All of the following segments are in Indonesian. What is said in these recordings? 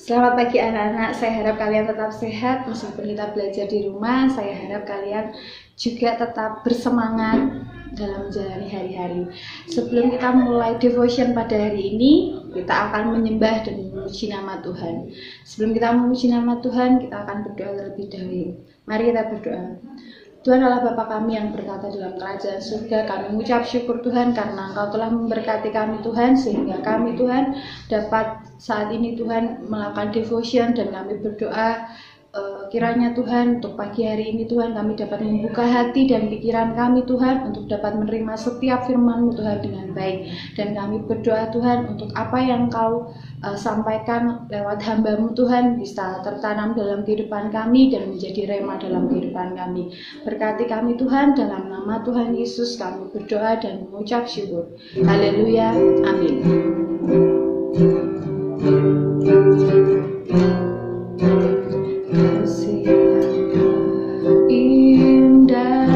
Selamat pagi anak-anak, saya harap kalian tetap sehat meskipun kita belajar di rumah. Saya harap kalian juga tetap bersemangat dalam menjalani hari-hari. Sebelum kita mulai devotion pada hari ini, kita akan menyembah dan memuji nama Tuhan. Sebelum kita memuji nama Tuhan, kita akan berdoa terlebih dahulu. Mari kita berdoa. Tuhan Allah Bapa kami yang berkata dalam kerajaan surga, kami mengucap syukur Tuhan karena Engkau telah memberkati kami Tuhan, sehingga kami Tuhan dapat saat ini Tuhan melakukan devotion, dan kami berdoa kiranya Tuhan untuk pagi hari ini Tuhan kami dapat membuka hati dan pikiran kami Tuhan untuk dapat menerima setiap firman-Mu Tuhan dengan baik. Dan kami berdoa Tuhan untuk apa yang Engkau sampaikan lewat hamba-Mu Tuhan bisa tertanam dalam kehidupan kami dan menjadi rema dalam kehidupan kami. Berkati kami Tuhan, dalam nama Tuhan Yesus kami berdoa dan mengucap syukur. Haleluya, amin. Kasih yang indah,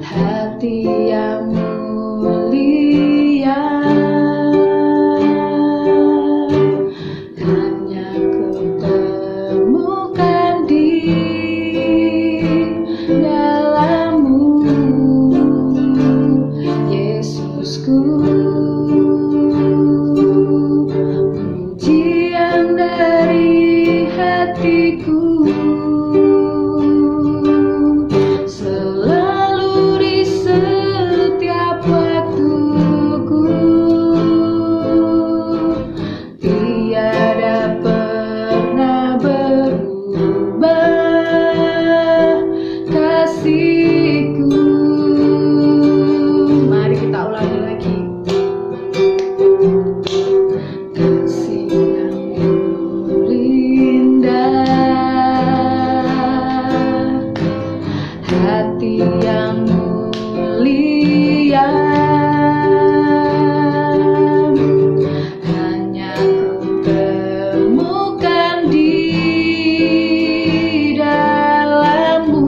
hati yang mulia, hanya kutemukan di dalam-Mu, Yesusku. Dari hatiku selalu di setiap waktuku, tiada pernah berubah kasih-Ku. Mari kita ulangi lagi. Kasih hati yang mulia, hanya kutemukan di dalam-Mu,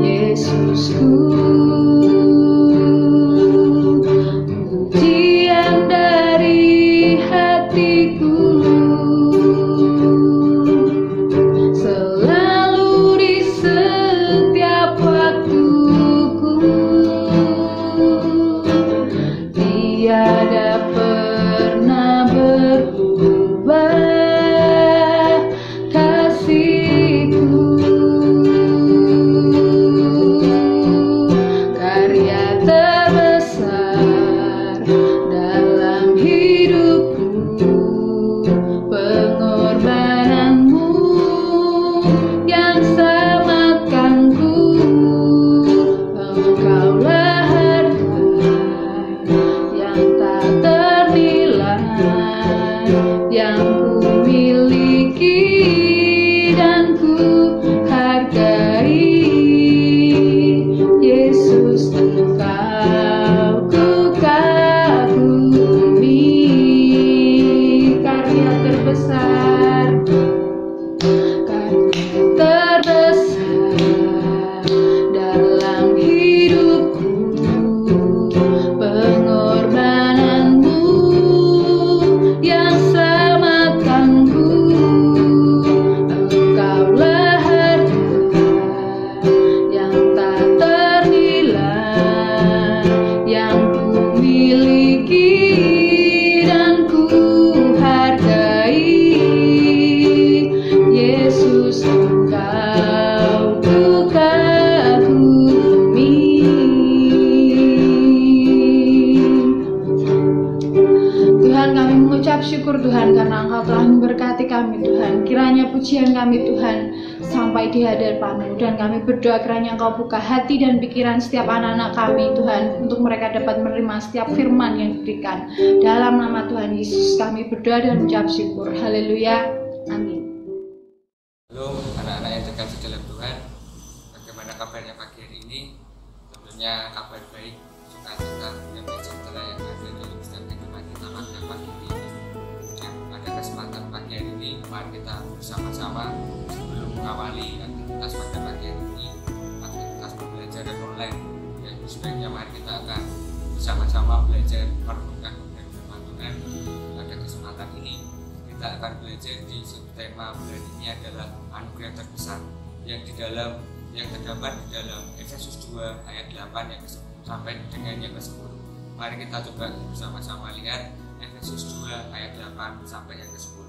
Yesusku. Pujian dari hatiku tiada pernah berubah kasih-Ku. Karya terbesar dalam hidupku, pengorbanan-Mu yang semakan ku. Engkaulah harga yang tak ternilai, yang ku miliki dan ku hargai. Yesus, Engkau ku kagumi. Karya terbesar, karya terbesar dalam hidupku, pengorbanan-Mu yang semakan ku. Engkaulah harga yang tak ternilai, yang ku miliki dan ku hargai. Yesus, Engkau ku kagumi. Tuhan, kami mengucap syukur Tuhan karena Engkau telah memberkati kami Tuhan. Kiranya pujian kami Tuhan sampai di hadapan-Mu, dan kami berdoa kiranya Engkau buka hati dan pikiran setiap anak-anak kami Tuhan, untuk mereka dapat menerima setiap firman yang diberikan. Dalam nama Tuhan Yesus kami berdoa dan mengucap syukur. Haleluya, amin. Halo anak-anak yang terkasih dalam Tuhan, bagaimana kabarnya pagi hari ini? Tentunya kabar baik, sukacita, dan sejahtera yang ada dalam setiap kehidupan kita pada pagi ini. Pada kesempatan pagi hari ini, mari kita bersama-sama sebelum mengawali aktivitas pada pagi hari ini, aktivitas pembelajaran online. Ya, sebaiknya mari kita akan bersama-sama belajar merenungkan kesempatan ini kita akan belajar di subtema bulan ini adalah anugerah terbesar yang terdapat di dalam Efesus 2 ayat 8 yang sampai dengan yang ke-10. Mari kita coba bersama-sama lihat Efesus 2 ayat 8 sampai yang ke-10.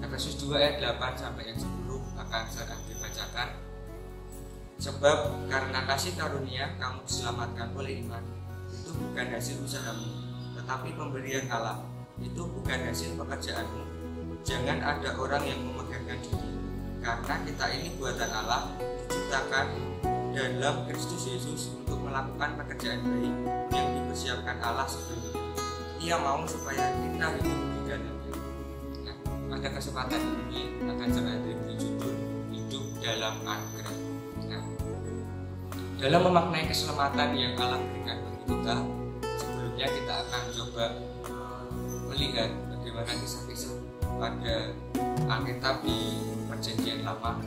Efesus 2 ayat 8 sampai yang 10 akan saya dibacakan. Sebab karena kasih karunia kamu diselamatkan oleh iman. Itu bukan hasil usahamu, tetapi pemberian Allah. Itu bukan hasil pekerjaanmu. Jangan ada orang yang memegahkan diri, karena kita ini buatan Allah, diciptakan dalam Kristus Yesus untuk melakukan pekerjaan baik yang dipersiapkan Allah sebelumnya. Ia mau supaya kita hidup di dalamnya. Nah, pada kesempatan ini akan saya beri judul hidup dalam anugerah. Nah, dalam memaknai keselamatan yang Allah berikan bagi kita, sebelumnya kita akan coba melihat bagaimana kisah-kisah pada Alkitab di Perjanjian Lama.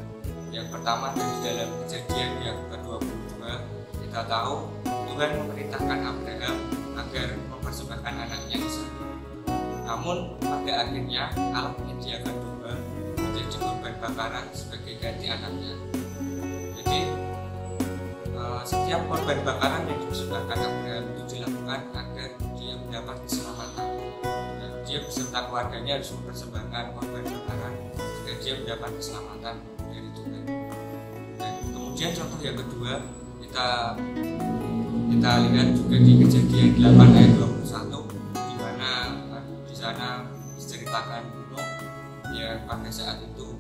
Yang pertama dari dalam Kejadian yang ke-22, kita tahu Tuhan memerintahkan Abraham agar mempersembahkan anaknya Ishak. Namun pada akhirnya Allah menyediakan domba menjadi korban bakaran sebagai ganti anaknya. Jadi setiap korban bakaran yang dipersembahkan Abraham itu dilakukan agar dia mendapat keselamatan. Dan dia beserta keluarganya harus mempersembahkan korban bakaran agar dia mendapat keselamatan dari Tuhan. Dan kemudian contoh yang kedua kita lihat juga di Kejadian 8 ayat 21, di mana di sana diceritakan Nuh yang pada saat itu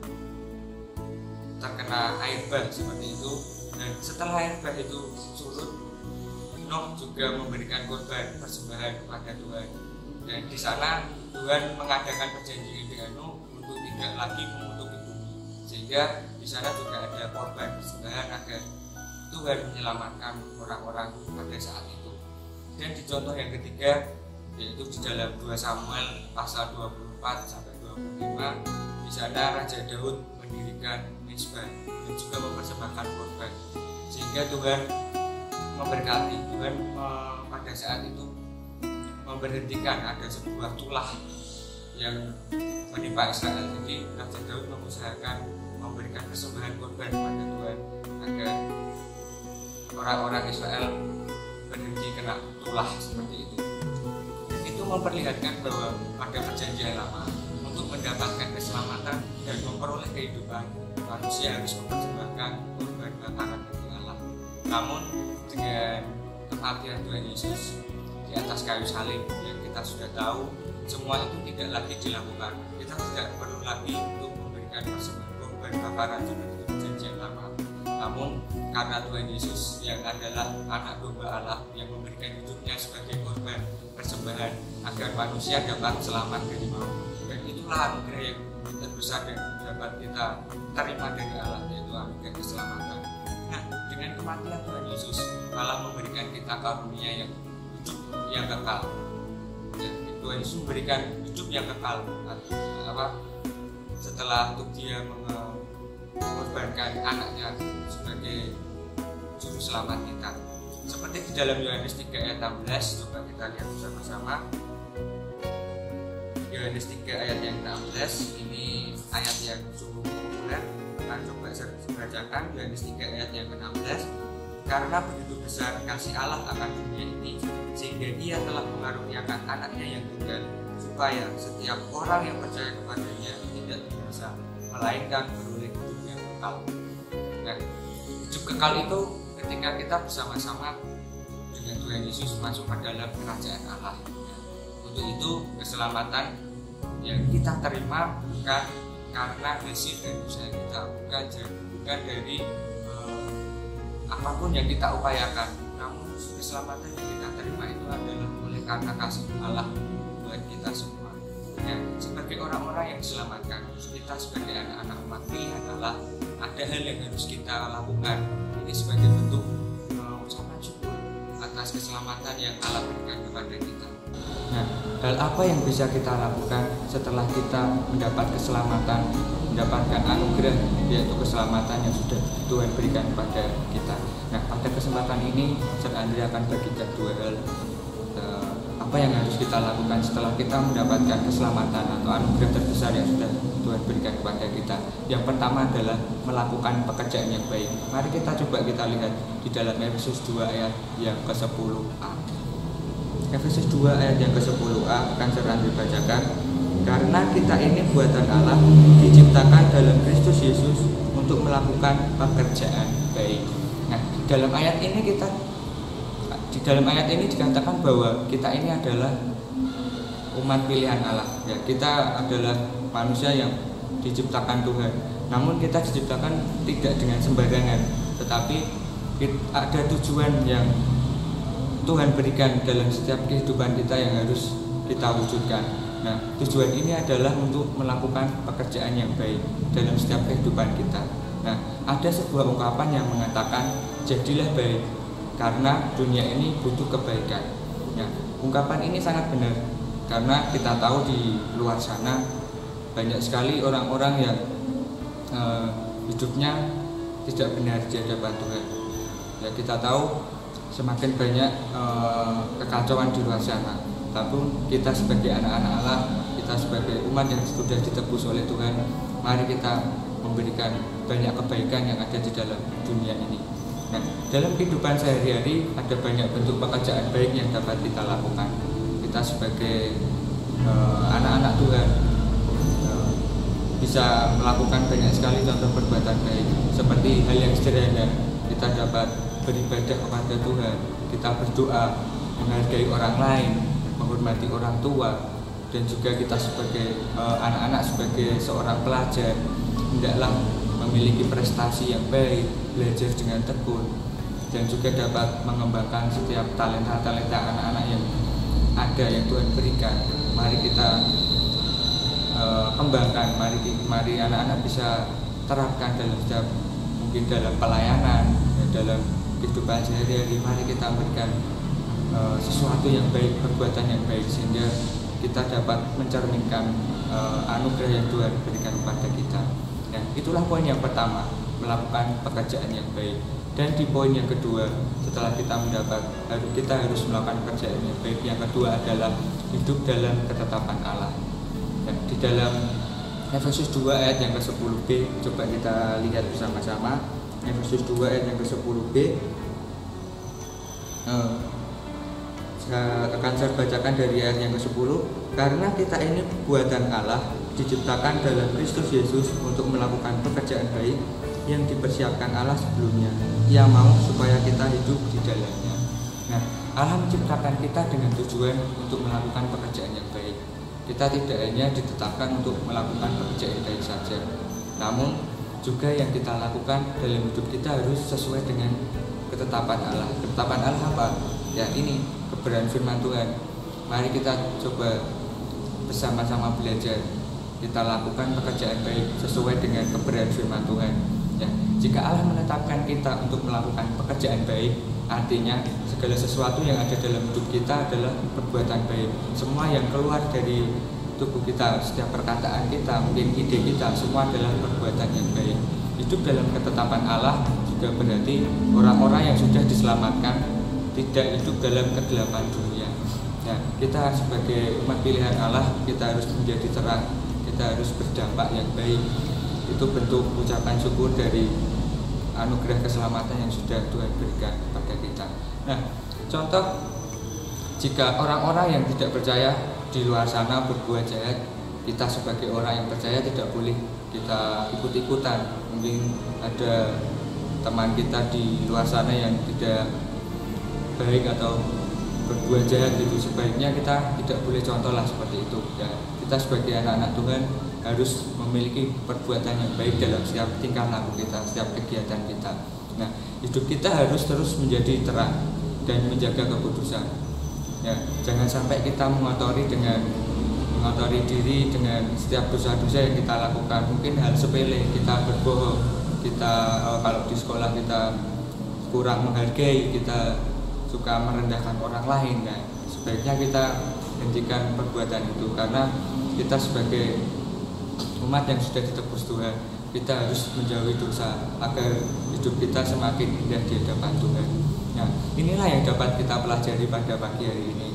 terkena air bah seperti itu. Dan setelah air bah itu surut, Nuh juga memberikan korban persembahan kepada Tuhan. Dan di sana Tuhan mengadakan perjanjian dengan Nuh untuk tidak lagi mengutuki bumi, sehingga di sana juga ada korban persembahan agar Tuhan menyelamatkan orang-orang pada saat itu. Dan di contoh yang ketiga, yaitu di dalam 2 Samuel pasal 24 sampai 25, di sana Raja Daud mendirikan mezbah dan juga mempersembahkan korban, sehingga Tuhan memberkati. Tuhan pada saat itu memberhentikan ada sebuah tulah yang menimpa Israel. Jadi Raja Daud mengusahakan memberikan persembahan korban kepada Tuhan agar orang-orang Israel berhenti kena tulah seperti itu. Itu memperlihatkan bahwa pada Perjanjian Lama untuk mendapatkan keselamatan dan memperoleh kehidupan, manusia harus mempersembahkan korban bakaran bagi Allah. Namun dengan kematian Tuhan Yesus di atas kayu salib yang kita sudah tahu, semua itu tidak lagi dilakukan. Kita tidak perlu lagi untuk memberikan persembahan korban bakaran seperti Perjanjian Lama. Namun karena Tuhan Yesus yang adalah anak domba Allah yang memberikan hidupnya sebagai korban persembahan agar manusia dapat selamat dari maut. Dan itulah anugerah yang terbesar dan dapat kita terima dari Allah, yaitu anugerah keselamatan. Nah, dengan kematian Tuhan Yesus, Allah memberikan kita karunia yang hidup yang kekal. Dan Tuhan Yesus memberikan hidup yang kekal. Setelah untuk dia mengorbankan anaknya sebagai juru selamat kita. Seperti di dalam Yohanes 3 ayat 16, coba kita lihat bersama-sama. Yohanes 3 ayat yang 16, ini ayat yang cukup populer. Kita coba bacakan Yohanes 3 ayat yang ke-16. Karena begitu besar kasih Allah akan dunia ini, sehingga Dia telah mengaruniakan anaknya yang tunggal, supaya setiap orang yang percaya kepadanya tidak binasa, melainkan beroleh hidup yang kekal. Nah, hidup kekal itu ketika kita bersama-sama dengan Tuhan Yesus masuk ke dalam kerajaan Allah. Untuk itu keselamatan yang kita terima bukan karena hasil dari usaha kita, bukan dari apapun yang kita upayakan, namun keselamatan yang kita terima itu adalah oleh karena kasih Allah buat kita semua. Ya, sebagai orang-orang yang diselamatkan, kita sebagai anak-anak umat pilihan Allah, ada hal yang harus kita lakukan. Ini sebagai bentuk ucapan syukur atas keselamatan yang Allah berikan kepada kita. Nah, hal apa yang bisa kita lakukan setelah kita mendapat keselamatan, mendapatkan anugerah, yaitu keselamatan yang sudah Tuhan berikan kepada kita? Nah, pada kesempatan ini Sir Andri akan bagikan dua hal. apa yang harus kita lakukan setelah kita mendapatkan keselamatan atau anugerah terbesar yang sudah Tuhan berikan kepada kita. Yang pertama adalah melakukan pekerjaan yang baik. Mari kita coba kita lihat di dalam Efesus 2 ayat yang ke-10a. Efesus 2 ayat yang ke-10a akan saya dibacakan. Karena kita ini buatan Allah, diciptakan dalam Kristus Yesus untuk melakukan pekerjaan baik. Nah, di dalam ayat ini dikatakan bahwa kita ini adalah umat pilihan Allah. Ya, kita adalah manusia yang diciptakan Tuhan. Namun kita diciptakan tidak dengan sembarangan, tetapi ada tujuan yang Tuhan berikan dalam setiap kehidupan kita yang harus kita wujudkan. Nah, tujuan ini adalah untuk melakukan pekerjaan yang baik dalam setiap kehidupan kita. Nah, ada sebuah ungkapan yang mengatakan, jadilah baik, karena dunia ini butuh kebaikan. Nah, ungkapan ini sangat benar, karena kita tahu di luar sana banyak sekali orang-orang yang hidupnya tidak benar di hadapan Tuhan. Ya, kita tahu semakin banyak kekacauan di luar sana. Tapi kita sebagai anak-anak Allah, kita sebagai umat yang sudah ditebus oleh Tuhan, mari kita memberikan banyak kebaikan yang ada di dalam dunia ini. Nah, dalam kehidupan sehari-hari ada banyak bentuk pekerjaan baik yang dapat kita lakukan. Kita sebagai anak-anak Tuhan bisa melakukan banyak sekali contoh perbuatan baik. Seperti hal yang sederhana, kita dapat beribadah kepada Tuhan, kita berdoa, menghargai orang lain, menghormati orang tua, dan juga kita sebagai anak-anak, sebagai seorang pelajar, hendaklah memiliki prestasi yang baik, belajar dengan tekun, dan juga dapat mengembangkan setiap talenta-talenta anak-anak yang ada yang Tuhan berikan. Mari kita kembangkan, mari anak-anak bisa terapkan dalam setiap, mungkin dalam pelayanan, dalam kehidupan sehari-hari. Mari kita berikan sesuatu yang baik, perbuatan yang baik, sehingga kita dapat mencerminkan anugerah yang Tuhan berikan kepada kita. Nah, itulah poin yang pertama, melakukan pekerjaan yang baik. Dan di poin yang kedua, setelah kita kita harus melakukan pekerjaan yang baik. Yang kedua adalah hidup dalam ketetapan Allah. Dan di dalam Efesus 2 ayat yang ke-10b, coba kita lihat bersama-sama. Efesus 2 ayat yang ke-10b. Akan saya bacakan dari ayat yang ke-10. Karena kita ini buatan Allah, diciptakan dalam Kristus Yesus untuk melakukan pekerjaan baik yang dipersiapkan Allah sebelumnya. Ia mau supaya kita hidup di dalamnya. Nah, Allah menciptakan kita dengan tujuan untuk melakukan pekerjaan yang baik. Kita tidak hanya ditetapkan untuk melakukan pekerjaan yang baik saja, namun juga yang kita lakukan dalam hidup kita harus sesuai dengan ketetapan Allah. Ketetapan Allah apa? Ya, ini kebenaran firman Tuhan. Mari kita coba bersama-sama belajar. Kita lakukan pekerjaan baik sesuai dengan kebenaran firman Tuhan. Ya, jika Allah menetapkan kita untuk melakukan pekerjaan baik, artinya segala sesuatu yang ada dalam hidup kita adalah perbuatan baik. Semua yang keluar dari tubuh kita, setiap perkataan kita, mungkin ide kita, semua adalah perbuatan yang baik. Hidup dalam ketetapan Allah juga berarti orang-orang yang sudah diselamatkan tidak hidup dalam kegelapan dunia. Nah, kita sebagai umat pilihan Allah, kita harus menjadi terang, kita harus berdampak yang baik. Itu bentuk ucapan syukur dari anugerah keselamatan yang sudah Tuhan berikan kepada kita. Nah, contoh, jika orang-orang yang tidak percaya di luar sana berbuat jahat, kita sebagai orang yang percaya tidak boleh kita ikut-ikutan. Mungkin ada teman kita di luar sana yang tidak baik atau berbuat jahat, itu sebaiknya kita tidak boleh contohlah seperti itu. Ya, kita sebagai anak-anak Tuhan harus memiliki perbuatan yang baik dalam setiap tingkah laku kita, setiap kegiatan kita. Nah, hidup kita harus terus menjadi terang dan menjaga kekudusan. Ya, jangan sampai kita mengotori diri dengan setiap dosa-dosa yang kita lakukan. Mungkin hal sepele, kita berbohong, kita kalau di sekolah kita kurang menghargai, kita suka merendahkan orang lain. Nah, sebaiknya kita hentikan perbuatan itu, karena kita sebagai umat yang sudah ditebus Tuhan, kita harus menjauhi dosa agar hidup kita semakin indah di hadapan Tuhan. Nah, inilah yang dapat kita pelajari pada pagi hari ini.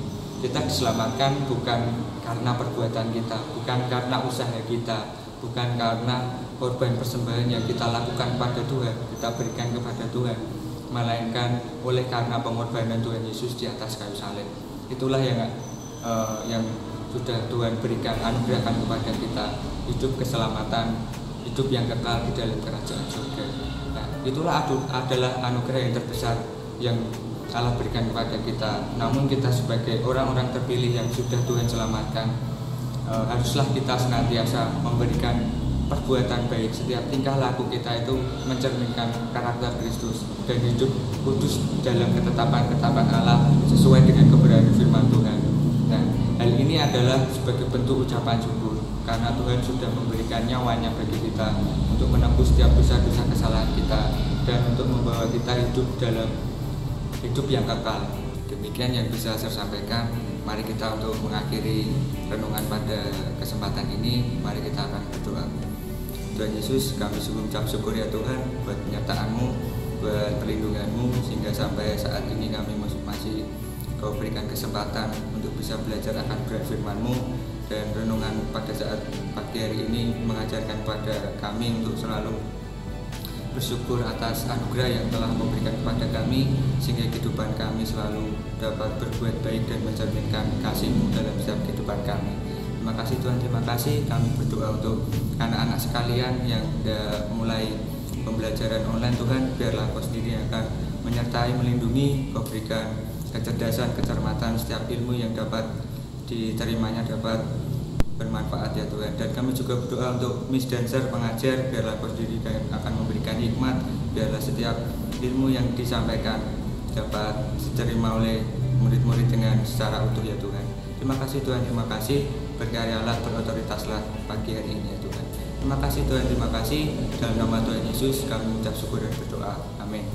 Kita diselamatkan bukan karena perbuatan kita, bukan karena usaha kita, bukan karena korban persembahan yang kita lakukan pada Tuhan, kita berikan kepada Tuhan, melainkan oleh karena pengorbanan Tuhan Yesus di atas kayu salib. Itulah yang sudah Tuhan berikan, anugerahkan kepada kita, hidup keselamatan, hidup yang kekal di dalam kerajaan surga. Nah, itulah adalah anugerah yang terbesar yang Allah berikan kepada kita. Namun kita sebagai orang-orang terpilih yang sudah Tuhan selamatkan, haruslah kita senantiasa memberikan perbuatan baik. Setiap tingkah laku kita itu mencerminkan karakter Kristus dan hidup kudus dalam ketetapan-ketetapan Allah sesuai dengan kebenaran firman Tuhan. Nah, hal ini adalah sebagai bentuk ucapan syukur karena Tuhan sudah memberikan nyawanya bagi kita untuk menebus setiap dosa-dosa kesalahan kita dan untuk membawa kita hidup dalam hidup yang kekal. Demikian yang bisa saya sampaikan. Mari kita untuk mengakhiri renungan pada kesempatan ini, mari kita akan berdoa. Tuhan Yesus, kami sungguh mengucap syukur ya Tuhan buat penyertaan-Mu, buat perlindungan-Mu, sehingga sampai saat ini kami masih Kau berikan kesempatan untuk bisa belajar akan firman-Mu, dan renungan pada saat pagi hari ini mengajarkan pada kami untuk selalu bersyukur atas anugerah yang telah memberikan kepada kami, sehingga kehidupan kami selalu dapat berbuat baik dan mencerminkan kasih-Mu dalam setiap kehidupan kami. Terima kasih Tuhan, terima kasih. Kami berdoa untuk anak-anak sekalian yang sudah mulai pembelajaran online Tuhan, biarlah Kau sendiri yang akan menyertai, melindungi. Kau berikan kecerdasan, kecermatan, setiap ilmu yang dapat diterimanya dapat bermanfaat ya Tuhan. Dan kami juga berdoa untuk Miss Dancer pengajar, biarlah Kau sendiri akan memberikan hikmat, biarlah setiap ilmu yang disampaikan dapat diterima oleh murid-murid dengan secara utuh ya Tuhan. Terima kasih Tuhan, terima kasih. Berkaryalah, berotoritaslah pagi hari ini ya Tuhan. Terima kasih Tuhan, terima kasih. Dalam nama Tuhan Yesus kami mengucap syukur dan berdoa. Amin.